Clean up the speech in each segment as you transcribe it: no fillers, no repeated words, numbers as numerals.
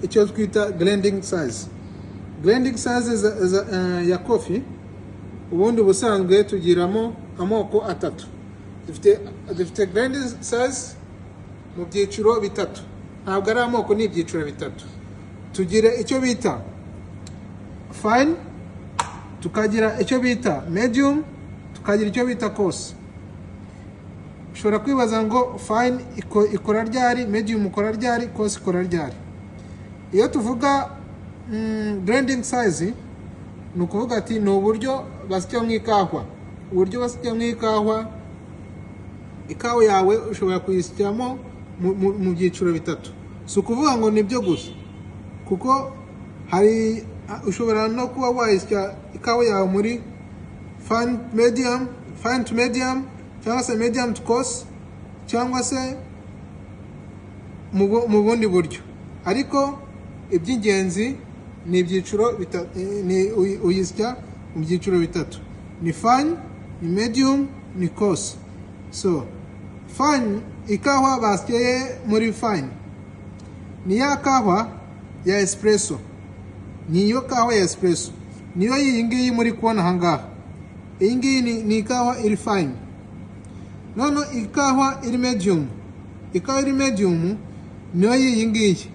icyo twita grinding size. Grinding size ya coffee ubundi busanzwe tugiramo amoko atatu. Dufite grinding size mu byiciro bitatu. Ntabwo ari amoko ni ibyiciro bitatu. Tugire icyo bita fine, tukagira icyo bita medium, tukagira icyo bita coarse. Ushobora kwibaza ngo fine ikora ryari, medium ikora ryari, coarse ikora ryari. Iyo tuvuga grinding size ni ukuvuga ati ni uburyo basya mu ikahwa. Uburyo basya mu ikahwa, ikawa yawe ushobora kuyisyamo mu byiciro bitatu. Si ukuvuga ngo nibyo gusa, kuko hari ushobora no kuba wayisya ikawa yawe muri fine to medium, cyangwa se medium to coarse, cyangwa se mu bundi buryo. Ariko iby'ingenzi ni ibyiciro uyisya mu byiciro bitatu: ni fine, ni medium, ni coarse. So fine, ikawa basyeye muri fine ni ya kawa ya espresso, niyo kawa ya espresso, niyo iyi ngiyi muri kubona aha ngaha. Iyi ngiyi ni ikawa iri fine. None ikawa iri medium, ikawa iri medium niyo iyi ngiyi.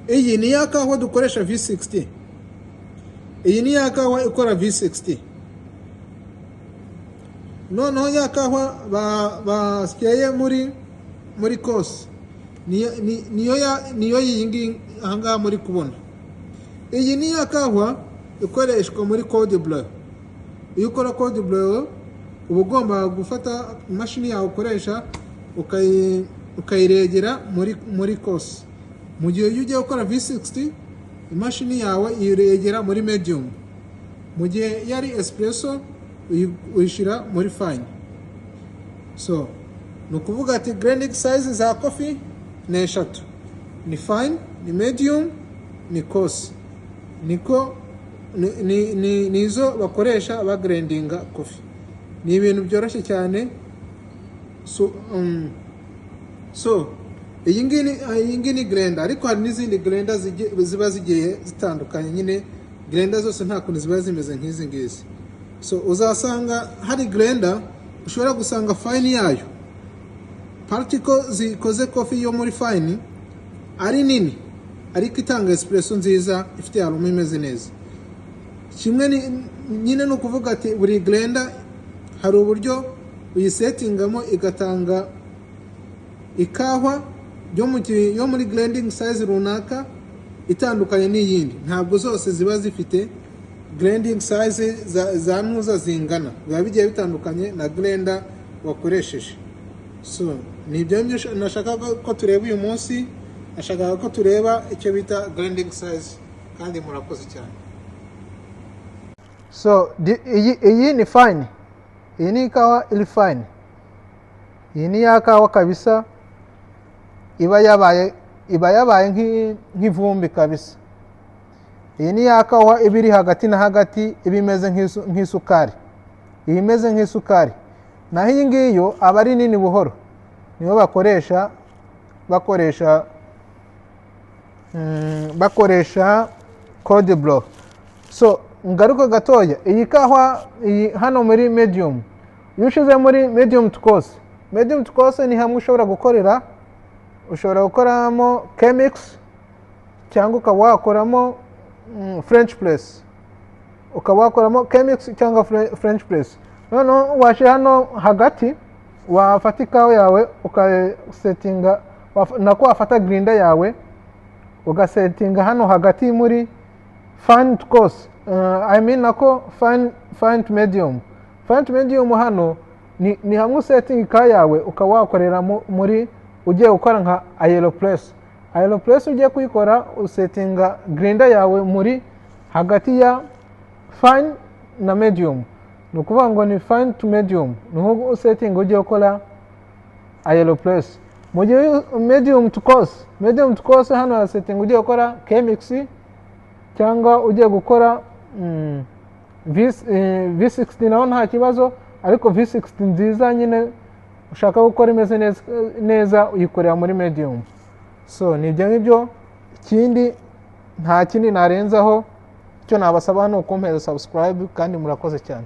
Iyi ni ya kawa dukoresha V60. Iyi ni ya kawa ikora V60. Noneho ya kawa basyeye muri coarse niyo iyi ngiyi aha ngaha muri kubona. Iyi ni ya kawa ikoreshwa muri code bleu. Iyo ukora code bleu uba ugomba gufata imashini yawe ukoresha ukayiregera muri coarse. Mu gihe iyo ugiye gukora V60, imashini yawe iregera muri medium. Mu gihe yari espresso uyishyira muri fine. So ni ukuvuga ati grinding size za coffee ni eshatu: ni fine, ni medium, ni coarse. Niko nizo bakoresha bagrindinga coffee. Ni ibintu byoroshye cyane. So iyi ngiyi ni grinder, ariko hari n'izindi grinder ziba zigiye zitandukanye. Nyine grinder zose nta kuntu ziba zimeze nk'izi ngizi. So uzasanga hari grinder ushobora gusanga fine yayo, particle zikoze coffee yo muri fine ari nini, ariko itanga espresso nziza ifite aroma imeze neza. Kimwe nyine no kuvuga ati buri grinder hari uburyo uyisetingamo igatanga ikawa yo muri grinding size runaka itandukanye n'iyindi. Ntabwo zose ziba zifite grinding size za nuza zingana, biba bigiye bitandukanye na grinder wakoresheje. So ni ibyo nashaka ko tureba uyu munsi. Nashaka ko tureba icyo bita grinding size, kandi murakoze cyane. So iyi ni fine, iyi ni ikawa iri fine. Iyi ni ya kawa kabisa iba yabaye nk'ivumbi kabisa. Iyi ni ya kawa iba iri hagati na hagati, iba imeze nk'isukari. Iyi imeze nk'isukari. Naho iyi ngiyo aba ari nini buhoro, niyo bakoresha code bleu. So ngaruka gatoya, iyi kawa hano muri medium, iyo ushize muri medium to coarse ni hamwe ushobora gukoramo chemix, cyangwa ukaba wakoramo French press. Ukaba wakoramo chemix cyangwa French press. Noneho washyira hano hagati, wafata ikawa yawe ukasetinga, nako wafata grinder yawe ugasetinga hano hagati muri fine to coarse. Nako fine to medium. Fine to medium hano ni hamwe usetinga ikawa yawe ukaba wakorera muri ugiye gukora nka aeropress. Aeropress ugiye kuyikora usetinga grinder yawe muri hagati ya fine na medium. Ni ukuvuga ngo ni fine to medium, niho usetinga ugiye gukora aeropress. Mu gihe medium to coarse hano usetinga ugiye gukora chemix, cyangwa ugiye gukora V60 naho nta kibazo, ariko V60 nziza nyine ushaka gukora imeze neza uyikorera muri medium. So ni ibyo ngibyo ikindi nta kindi narenzaho, icyo nabasaba ni ukumpeza subscribe kandi murakoze cyane.